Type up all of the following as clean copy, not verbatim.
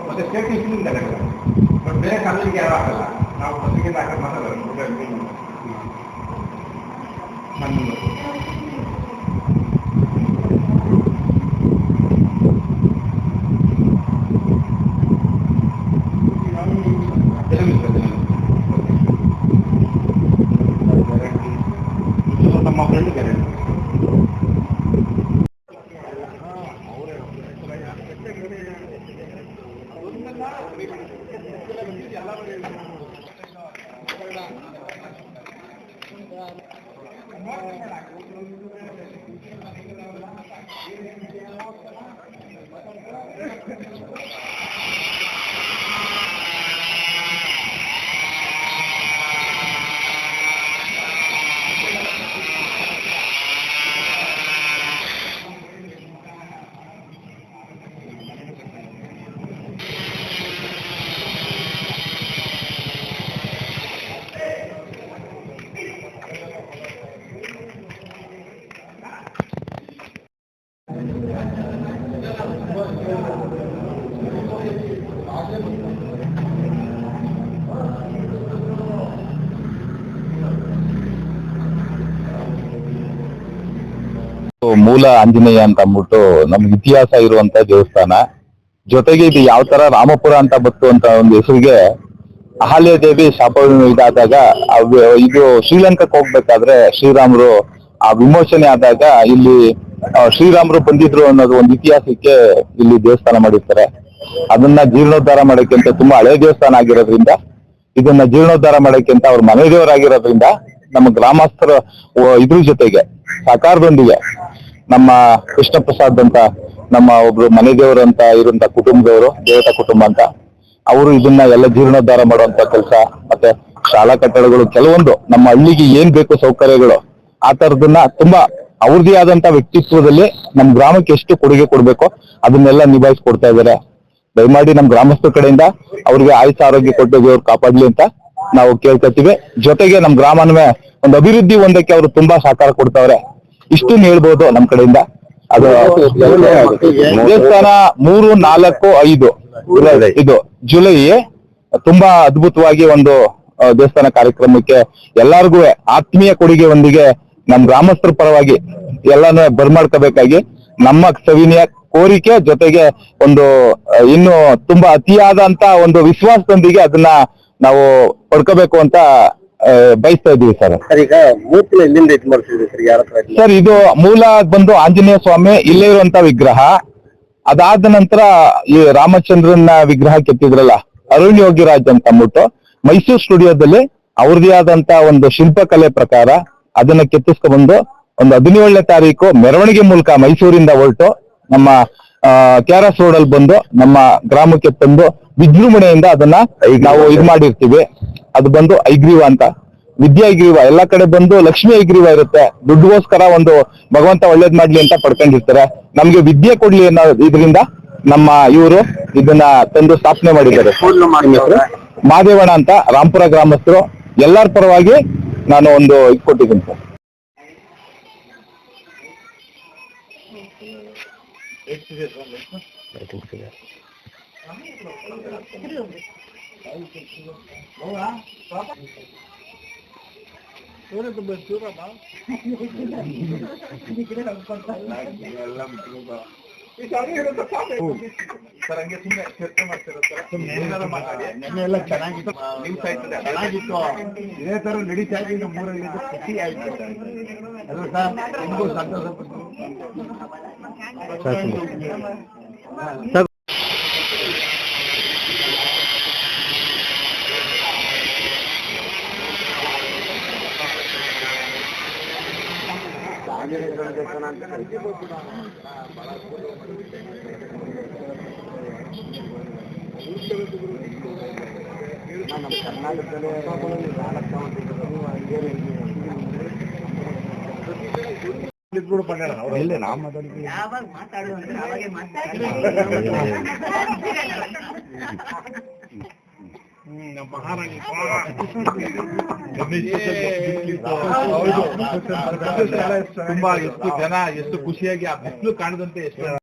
ಮತ್ತೆ state but ಬೇರೆ ಕಾಲೇಜಿಗೆ ಯಾರು ಆಗಲ್ಲ. ನಾವು ಬಸ್ಸಿಗೆ ಹಾಕಿ ಮಾತಾಡೋದು ನಮ್ಮ ಫ್ರೆಂಡ್ ಗ್ಯಾರಂಟಿ. ಮೂಲ ಆಂಜನೇಯ ಅಂತ ಅಂದ್ಬಿಟ್ಟು ನಮ್ಗೆ ಇತಿಹಾಸ ಇರುವಂತ ದೇವಸ್ಥಾನ. ಜೊತೆಗೆ ಇದು ಯಾವ ತರ ರಾಮಪುರ ಅಂತ ಬತ್ತು ಅಂತ ಒಂದು ಹೆಸರಿಗೆ ಅಹಲ್ಯ ದೇವಿ ಶಾಪ ಇದಾದಾಗ ಇದು ಶ್ರೀಲಂಕಾಕ್ಕೆ ಹೋಗ್ಬೇಕಾದ್ರೆ ಶ್ರೀರಾಮರು ಆ ವಿಮೋಚನೆ ಆದಾಗ ಇಲ್ಲಿ ಶ್ರೀರಾಮರು ಬಂದಿದ್ರು ಅನ್ನೋದು ಒಂದು ಇತಿಹಾಸಕ್ಕೆ ಇಲ್ಲಿ ದೇವಸ್ಥಾನ ಮಾಡಿರ್ತಾರೆ. ಅದನ್ನ ಜೀರ್ಣೋದ್ಧಾರ ಮಾಡಕ್ಕೆ ಅಂತ ತುಂಬಾ ಹಳೆ ದೇವಸ್ಥಾನ ಆಗಿರೋದ್ರಿಂದ ಇದನ್ನ ಜೀರ್ಣೋದ್ಧಾರ ಮಾಡಕ್ಕೆ ಅಂತ ಅವ್ರ ಮನೆ ದೇವರಾಗಿರೋದ್ರಿಂದ ನಮ್ಮ ಗ್ರಾಮಸ್ಥರ ಇದ್ರ ಜೊತೆಗೆ ಸಹಕಾರದೊಂದಿಗೆ ನಮ್ಮ ಕೃಷ್ಣ ಪ್ರಸಾದ್ ಅಂತ ನಮ್ಮ ಒಬ್ರು ಮನೆ ದೇವರು ಅಂತ ಇರುವಂತ ಕುಟುಂಬದವರು, ದೇವತಾ ಕುಟುಂಬ ಅಂತ, ಅವರು ಇದನ್ನ ಎಲ್ಲ ಜೀರ್ಣೋದ್ಧಾರ ಮಾಡುವಂತ ಕೆಲಸ, ಮತ್ತೆ ಶಾಲಾ ಕಟ್ಟಡಗಳು ಕೆಲವೊಂದು ನಮ್ಮ ಹಳ್ಳಿಗೆ ಏನ್ ಬೇಕು ಸೌಕರ್ಯಗಳು ಆ ತರದನ್ನ ತುಂಬಾ ಅವ್ರದೇ ಆದಂತ ವ್ಯಕ್ತಿತ್ವದಲ್ಲಿ ನಮ್ಮ ಗ್ರಾಮಕ್ಕೆ ಎಷ್ಟು ಕೊಡುಗೆ ಕೊಡ್ಬೇಕೋ ಅದನ್ನೆಲ್ಲ ನಿಭಾಯಿಸ್ಕೊಡ್ತಾ ಇದ್ದಾರೆ. ದಯಮಾಡಿ ನಮ್ಮ ಗ್ರಾಮಸ್ಥರ ಕಡೆಯಿಂದ ಅವ್ರಿಗೆ ಆಯುಷ ಆರೋಗ್ಯ ಕೊಟ್ಟು ದೇವ್ರು ಕಾಪಾಡ್ಲಿ ಅಂತ ನಾವು ಕೇಳ್ಕೊತೀವಿ. ಜೊತೆಗೆ ನಮ್ಮ ಗ್ರಾಮನವೇ ಒಂದು ಅಭಿವೃದ್ಧಿ ಹೊಂದಕ್ಕೆ ಅವರು ತುಂಬಾ ಸಹಕಾರ ಕೊಡ್ತಾವ್ರೆ. ಇಷ್ಟು ಹೇಳ್ಬೋದು ನಮ್ಮ ಕಡೆಯಿಂದ. ಅದು ದೇವಸ್ಥಾನ 3, 4, 5 ಇದು ಜುಲೈ ತುಂಬಾ ಅದ್ಭುತವಾಗಿ ಒಂದು ದೇವಸ್ಥಾನ ಕಾರ್ಯಕ್ರಮಕ್ಕೆ ಎಲ್ಲರಿಗೂ ಆತ್ಮೀಯ ಕೊಡುಗೆಯೊಂದಿಗೆ ನಮ್ಮ ಗ್ರಾಮಸ್ಥರ ಪರವಾಗಿ ಎಲ್ಲಾನು ಬರ್ಮಾಡ್ಕೋಬೇಕಾಗಿ ನಮ್ಮ ಸವಿನಯ ಕೋರಿಕೆ, ಜೊತೆಗೆ ಒಂದು ಇನ್ನು ತುಂಬಾ ಅತಿಯಾದಂತ ಒಂದು ವಿಶ್ವಾಸದೊಂದಿಗೆ ಅದನ್ನ ನಾವು ಪಡ್ಕೋಬೇಕು ಅಂತ ಬಯಸ್ತಾ ಇದೀವಿ ಸರ್. ಈಗ ಮೂರ್ತಿ ಎಲ್ಲಿಂದ ಇದು ಮಾಡ್ತಿದ್ರಿ ಸರ್? ಯಾರ ಹತ್ರ? ಸರ್ ಇದು ಮೂಲ ಬಂದು ಆಂಜನೇಯ ಸ್ವಾಮಿ ಇಲ್ಲೇ ಇರುವಂತ ವಿಗ್ರಹ. ಅದಾದ ನಂತರ ಈ ರಾಮಚಂದ್ರನ ವಿಗ್ರಹ ಕೆತ್ತಿದ್ರಲ್ಲ ಅರುಣ್ ಯೋಗಿರಾಜ್ ಅಂತ ಅಂದ್ಬಿಟ್ಟು ಮೈಸೂರು ಸ್ಟುಡಿಯೋದಲ್ಲಿ ಅವ್ರದೇ ಆದಂತ ಒಂದು ಶಿಲ್ಪಕಲೆ ಪ್ರಕಾರ ಅದನ್ನ ಕೆತ್ತಿಸ್ಕೊಂಡ್ಬಂದು ಒಂದು 17ನೇ ತಾರೀಕು ಮೆರವಣಿಗೆ ಮೂಲಕ ಮೈಸೂರಿಂದ ಹೊರಟು ನಮ್ಮ KRS ರೋಡ್ ಅಲ್ಲಿ ಬಂದು ನಮ್ಮ ಗ್ರಾಮಕ್ಕೆ ತಂದು ವಿಜೃಂಭಣೆಯಿಂದ ಅದನ್ನ ನಾವು ಇದು ಮಾಡಿರ್ತೀವಿ. ಅದು ಬಂದು ಐಗ್ರೀವ ಅಂತ, ವಿದ್ಯಾ ಐಗ್ರೀವ. ಎಲ್ಲಾ ಕಡೆ ಬಂದು ಲಕ್ಷ್ಮೀ ಐಗ್ರೀವ ಇರುತ್ತೆ. ದುಡ್ಡುಗೋಸ್ಕರ ಒಂದು ಭಗವಂತ ಒಳ್ಳೇದ್ ಮಾಡ್ಲಿ ಅಂತ ಪಡ್ಕೊಂಡಿರ್ತಾರೆ. ನಮ್ಗೆ ವಿದ್ಯೆ ಕೊಡ್ಲಿ ಅನ್ನೋ ಇದರಿಂದ ನಮ್ಮ ಇವರು ಇದನ್ನ ತಂದು ಸ್ಥಾಪನೆ ಮಾಡಿದ್ದಾರೆ. ಮಾದೇವಣ್ಣ ಅಂತ ರಾಂಪುರ ಗ್ರಾಮಸ್ಥರು. ಎಲ್ಲರ ಪರವಾಗಿ ನಾನು ಒಂದು ಇದು ಕೊಟ್ಟಿದ್ದೀನಿ ಸರ್. ಸರ್ ಹಂಗೆ ಸುಮ್ಮನೆ ಚರ್ಚೆ ಮಾಡ್ತಿರೋ ಚೆನ್ನಾಗಿತ್ತು. ಇದೇ ತರ ನಡೀತಾ ಇದ್ದೀವಿ ನಮ್ಮೂರಲ್ಲಿ. ಖುಷಿ ಆಯ್ತು ಅದು ಸರ್. ನಿಮಗೂ ಸಂತೋಷ. ನಮ್ಮ ಕರ್ನಾಟಕದಲ್ಲಿ ಮಹಾರಾಣಿ ತುಂಬಾ ಎಷ್ಟು ಜನ ಎಷ್ಟು ಖುಷಿಯಾಗಿ ಆ ಬಿಸಿಲು ಕಾಣದಂತೆ ಎಷ್ಟು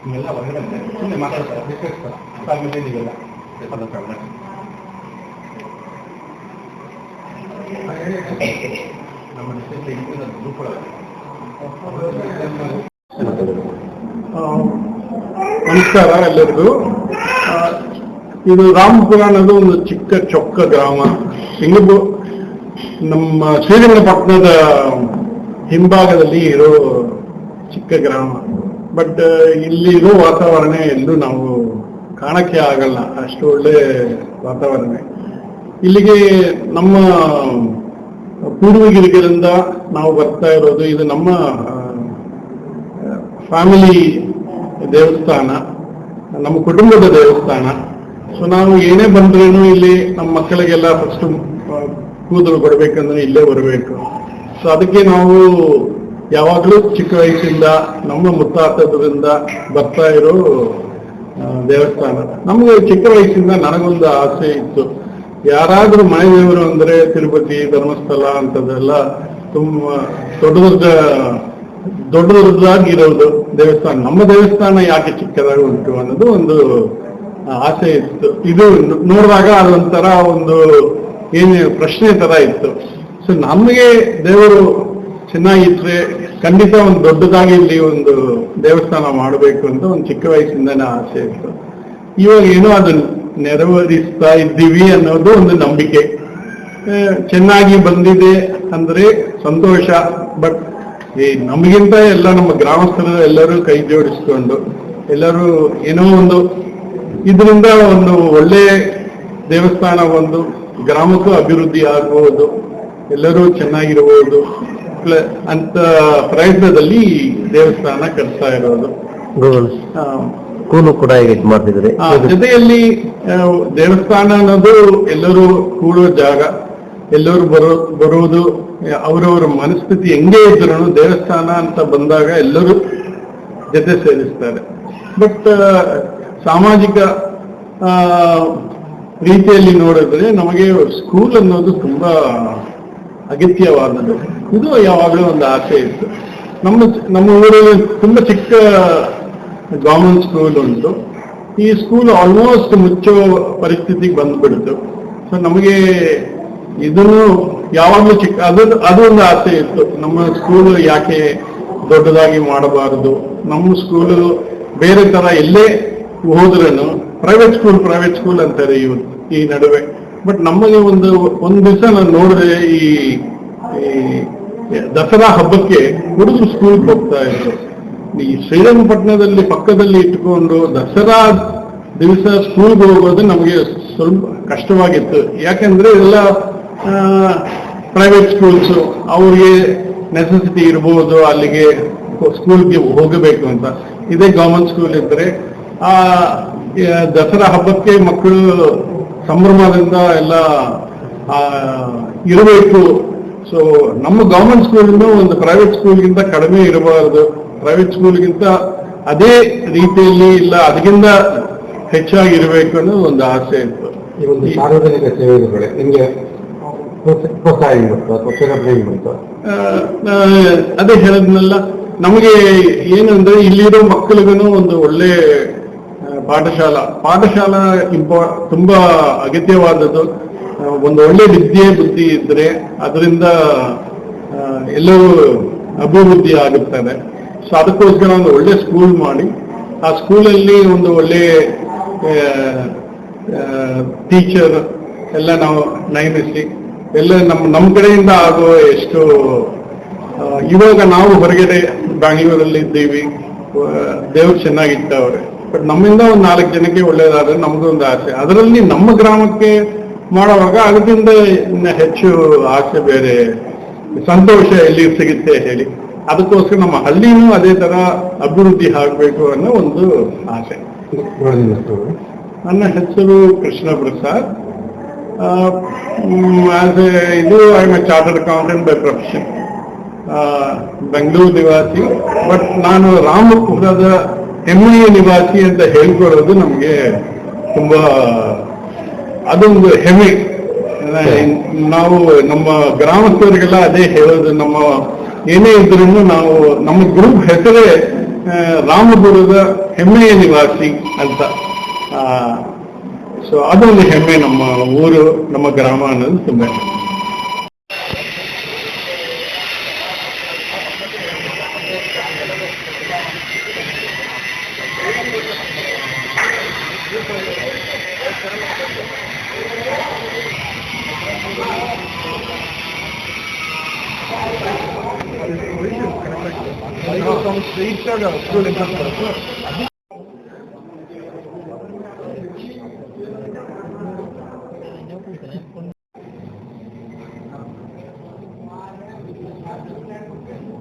ನೀವೆಲ್ಲ ಹೊರಗಡೆ ಸುಮ್ಮನೆ ಮಾತಾಡ್ತಾರೆ ಬಿಸ್ನೆಸ್ ನೀವೆಲ್ಲ ನಮ್ಮ ನಮಸ್ಕಾರ ಎಲ್ಲರಿಗೂ. ಇದು ರಾಮಪುರ ಅನ್ನೋದು ಒಂದು ಚಿಕ್ಕ ಚೊಕ್ಕ ಗ್ರಾಮ. ಹಿಂಗು ನಮ್ಮ ಶ್ರೀರಂಗಪಟ್ಟಣದ ಹಿಂಭಾಗದಲ್ಲಿ ಇರೋ ಚಿಕ್ಕ ಗ್ರಾಮ. ಬಟ್ ಇಲ್ಲಿರೋ ವಾತಾವರಣ ಎಲ್ಲೂ ನಾವು ಕಾಣಕ್ಕೆ ಆಗಲ್ಲ, ಅಷ್ಟು ಒಳ್ಳೆ ವಾತಾವರಣ. ಇಲ್ಲಿಗೆ ನಮ್ಮ ಪೂರ್ವಗಿರಿಗಳಿಂದ ನಾವು ಬರ್ತಾ ಇರೋದು. ಇದು ನಮ್ಮ ಫ್ಯಾಮಿಲಿ ದೇವಸ್ಥಾನ, ನಮ್ಮ ಕುಟುಂಬದ ದೇವಸ್ಥಾನ. ಸೊ ನಾವು ಏನೇ ಬಂದ್ರೇನು ಇಲ್ಲಿ ನಮ್ಮ ಮಕ್ಕಳಿಗೆಲ್ಲ ಫಸ್ಟ್ ಕೂದಲು ಕೊಡ್ಬೇಕಂದ್ರೆ ಇಲ್ಲೇ ಬರಬೇಕು. ಸೊ ಅದಕ್ಕೆ ನಾವು ಯಾವಾಗಲೂ ಚಿಕ್ಕ ವಯಸ್ಸಿಂದ ನಮ್ಮ ಮುತ್ತಾತದ್ರಿಂದ ಬರ್ತಾ ಇರೋ ದೇವಸ್ಥಾನ. ನಮಗೆ ಚಿಕ್ಕ ವಯಸ್ಸಿಂದ ನನಗೊಂದು ಆಸೆ ಇತ್ತು, ಯಾರಾದ್ರೂ ಮನೆ ದೇವರು ಅಂದ್ರೆ ತಿರುಪತಿ, ಧರ್ಮಸ್ಥಳ ಅಂತದೆಲ್ಲ ತುಂಬಾ ದೊಡ್ಡದಾಗಿರೋದು ದೇವಸ್ಥಾನ. ನಮ್ಮ ದೇವಸ್ಥಾನ ಯಾಕೆ ಚಿಕ್ಕದಾಗಿ ಉಂಟು ಅನ್ನೋದು ಒಂದು ಆಸೆ ಇತ್ತು. ಇದು ನೋಡಿದಾಗ ಅದೊಂಥರ ಒಂದು ಏನು ಪ್ರಶ್ನೆ ತರ ಇತ್ತು. ಸೊ ನಮಗೆ ದೇವರು ಚೆನ್ನಾಗಿದ್ರೆ ಖಂಡಿತ ಒಂದು ದೊಡ್ಡದಾಗಿ ಇಲ್ಲಿ ಒಂದು ದೇವಸ್ಥಾನ ಮಾಡಬೇಕು ಅಂತ ಒಂದು ಚಿಕ್ಕ ವಯಸ್ಸಿಂದನೇ ಆಸೆ ಇತ್ತು. ಇವಾಗ ಏನೋ ಅದನ್ನು ನೆರವೇರಿಸ್ತಾ ಇದ್ದೀವಿ ಅನ್ನೋದು ಒಂದು ನಂಬಿಕೆ. ಚೆನ್ನಾಗಿ ಬಂದಿದೆ ಅಂದ್ರೆ ಸಂತೋಷ. ಬಟ್ ನಮಗಿಂತ ಎಲ್ಲ ನಮ್ಮ ಗ್ರಾಮಸ್ಥರು ಎಲ್ಲರೂ ಕೈ ಜೋಡಿಸ್ಕೊಂಡು ಎಲ್ಲರೂ ಏನೋ ಒಂದು ಇದರಿಂದ ಒಂದು ಒಳ್ಳೆ ದೇವಸ್ಥಾನ, ಒಂದು ಗ್ರಾಮಕ್ಕೂ ಅಭಿವೃದ್ಧಿ ಆಗಬಹುದು, ಎಲ್ಲರೂ ಚೆನ್ನಾಗಿರಬಹುದು ಅಂತ ಪ್ರಯತ್ನದಲ್ಲಿ ದೇವಸ್ಥಾನ ಕಟ್ತಾ ಇರೋದು. ಕೂಲು ಕೂಡ ಈಗ ಮಾಡ್ತಿದ್ರೆ ಜೊತೆಯಲ್ಲಿ ದೇವಸ್ಥಾನ ಅನ್ನೋದು ಎಲ್ಲರೂ ಕೂಡೋ ಜಾಗ, ಎಲ್ಲರೂ ಬರುವುದು. ಅವರವರ ಮನಸ್ಥಿತಿ ಹೆಂಗೆ ಇದ್ರು ದೇವಸ್ಥಾನ ಅಂತ ಬಂದಾಗ ಎಲ್ಲರೂ ಜೊತೆ ಸೇರಿಸ್ತಾರೆ. ಬಟ್ ಸಾಮಾಜಿಕ ರೀತಿಯಲ್ಲಿ ನೋಡಿದ್ರೆ ನಮಗೆ ಸ್ಕೂಲ್ ಅನ್ನೋದು ತುಂಬಾ ಅಗತ್ಯವಾದದ್ದು. ಇದು ಯಾವಾಗಲೂ ಒಂದು ಆಸೆ ಇತ್ತು. ನಮ್ಮ ಊರಲ್ಲಿ ತುಂಬಾ ಚಿಕ್ಕ ಗವರ್ಮೆಂಟ್ ಸ್ಕೂಲ್ ಉಂಟು. ಈ ಸ್ಕೂಲ್ ಆಲ್ಮೋಸ್ಟ್ ಮುಚ್ಚೋ ಪರಿಸ್ಥಿತಿಗೆ ಬಂದ್ಬಿಡ್ತು. ಸೊ ನಮಗೆ ಇದನ್ನು ಯಾವಾಗಲೂ ಅದು ಒಂದು ಆಸೆ ಇತ್ತು. ನಮ್ಮ ಸ್ಕೂಲ್ ಯಾಕೆ ದೊಡ್ಡದಾಗಿ ಮಾಡಬಾರದು, ನಮ್ಮ ಸ್ಕೂಲು ಬೇರೆ ತರ ಎಲ್ಲೇ ಹೋದ್ರೂ ಪ್ರೈವೇಟ್ ಸ್ಕೂಲ್ ಅಂತಾರೆ ಈ ನಡುವೆ. ಬಟ್ ನಮಗೆ ಒಂದು ದಿವಸ ನಾನು ನೋಡಿದ್ರೆ ಈ ದಸರಾ ಹಬ್ಬಕ್ಕೆ ಹುಡುಗರು ಸ್ಕೂಲ್ಗೆ ಹೋಗ್ತಾ ಇದ್ರು. ಈ ಶ್ರೀರಂಗಪಟ್ಟಣದಲ್ಲಿ ಪಕ್ಕದಲ್ಲಿ ಇಟ್ಕೊಂಡು ದಸರಾ ದಿವಸ ಸ್ಕೂಲ್ಗೆ ಹೋಗೋದು ನಮಗೆ ಸ್ವಲ್ಪ ಕಷ್ಟವಾಗಿತ್ತು. ಯಾಕಂದ್ರೆ ಎಲ್ಲ ಪ್ರೈವೇಟ್ ಸ್ಕೂಲ್ಸ್, ಅವ್ರಿಗೆ ನೆಸೆಸಿಟಿ ಇರ್ಬೋದು ಅಲ್ಲಿಗೆ ಸ್ಕೂಲ್ಗೆ ಹೋಗಬೇಕು ಅಂತ. ಇದೇ ಗವರ್ಮೆಂಟ್ ಸ್ಕೂಲ್ ಇದ್ರೆ ಆ ದಸರಾ ಹಬ್ಬಕ್ಕೆ ಮಕ್ಕಳು ಸಂಭ್ರಮದಿಂದ ಎಲ್ಲ ಇರಬೇಕು. ಸೊ ನಮ್ಮ ಗವರ್ಮೆಂಟ್ ಸ್ಕೂಲಿಂದ ಒಂದು ಪ್ರೈವೇಟ್ ಸ್ಕೂಲ್ಗಿಂತ ಕಡಿಮೆ ಇರಬಾರದು, ಪ್ರೈವೇಟ್ ಸ್ಕೂಲ್ಗಿಂತ ಅದೇ ರೀತಿಯಲ್ಲಿ ಇಲ್ಲ ಅದಕ್ಕಿಂತ ಹೆಚ್ಚಾಗಿರ್ಬೇಕು ಅನ್ನೋ ಒಂದು ಆಸೆ ಇತ್ತು. ಈ ಒಂದು ಸಾರ್ವಜನಿಕ ಸೇವೆಗಳು ನಿಮಗೆ ಪ್ರೋತ್ಸಾಹ ಅದೇ ಹೇಳದ್ನಲ್ಲ, ನಮಗೆ ಏನಂದ್ರೆ ಇಲ್ಲಿರೋ ಮಕ್ಕಳಿಗೂ ಒಂದು ಒಳ್ಳೆ ಪಾಠಶಾಲಾ ತುಂಬಾ ಅಗತ್ಯವಾದದ್ದು. ಒಂದು ಒಳ್ಳೆ ಬುದ್ಧಿ ಇದ್ರೆ ಅದರಿಂದ ಎಲ್ಲವೂ ಅಭಿವೃದ್ಧಿ ಆಗುತ್ತದೆ. ಸೊ ಅದಕ್ಕೋಸ್ಕರ ಒಂದು ಒಳ್ಳೆ ಸ್ಕೂಲ್ ಮಾಡಿ ಆ ಸ್ಕೂಲಲ್ಲಿ ಒಂದು ಒಳ್ಳೆ ಟೀಚರ್ ಎಲ್ಲ ನಾವು ನೇಮಿಸಿ ಎಲ್ಲ ನಮ್ಮ ಕಡೆಯಿಂದ ಆಗೋ ಎಷ್ಟು ಇವಾಗ ನಾವು ಹೊರಗಡೆ ಬ್ಯಾಂಗ್ಳೂರಲ್ಲಿ ಇದ್ದೀವಿ, ದೇವ್ರು ಚೆನ್ನಾಗಿತ್ತವ್ರೆ, ಬಟ್ ನಮ್ಮಿಂದ ಒಂದು 4 ಜನಕ್ಕೆ ಒಳ್ಳೇದಾದ್ರೆ ನಮಗೂ ಒಂದು ಆಸೆ. ಅದರಲ್ಲಿ ನಮ್ಮ ಗ್ರಾಮಕ್ಕೆ ಮಾಡುವಾಗ ಅದರಿಂದ ಇನ್ನ ಹೆಚ್ಚು ಆಸೆ, ಬೇರೆ ಸಂತೋಷ ಎಲ್ಲಿ ಸಿಗುತ್ತೆ ಹೇಳಿ. ಅದಕ್ಕೋಸ್ಕರ ನಮ್ಮ ಹಳ್ಳಿನೂ ಅದೇ ತರ ಅಭಿವೃದ್ಧಿ ಆಗಬೇಕು ಅನ್ನೋ ಒಂದು ಆಸೆ. ನನ್ನ ಹೆಸರು ಕೃಷ್ಣ ಪ್ರಸಾದ್. ಇದು I M A chartered accountant by profession. Bengaluru ನಿವಾಸಿ, ಬಟ್ ನಾನು ರಾಮಪುರದ ಹೆಮ್ಮೆಯ ನಿವಾಸಿ ಅಂತ ಹೇಳ್ಕೊಳ್ಳೋದು ನಮಗೆ ತುಂಬಾ ಅದೊಂದು ಹೆಮ್ಮೆ. ನಾವು ನಮ್ಮ ಗ್ರಾಮಸ್ಥರಿಗೆಲ್ಲ ಅದೇ ಹೇಳೋದು, ನಮ್ಮ ಏನೇ ಇದ್ರೂ ನಾವು ನಮ್ಮ ಗ್ರೂಪ್ ಹೆಸರೇ ರಾಮಪುರದ ಹೆಮ್ಮೆಯ ನಿವಾಸಿ ಅಂತ. ಸೊ ಅದೊಂದು ಹೆಮ್ಮೆ, ನಮ್ಮ ಊರು ನಮ್ಮ ಗ್ರಾಮ ಅನ್ನೋದು ತುಂಬಾ ಹೆಮ್ಮೆ. ಸ್ಟ್ರೈಟ್ ಆಗಿ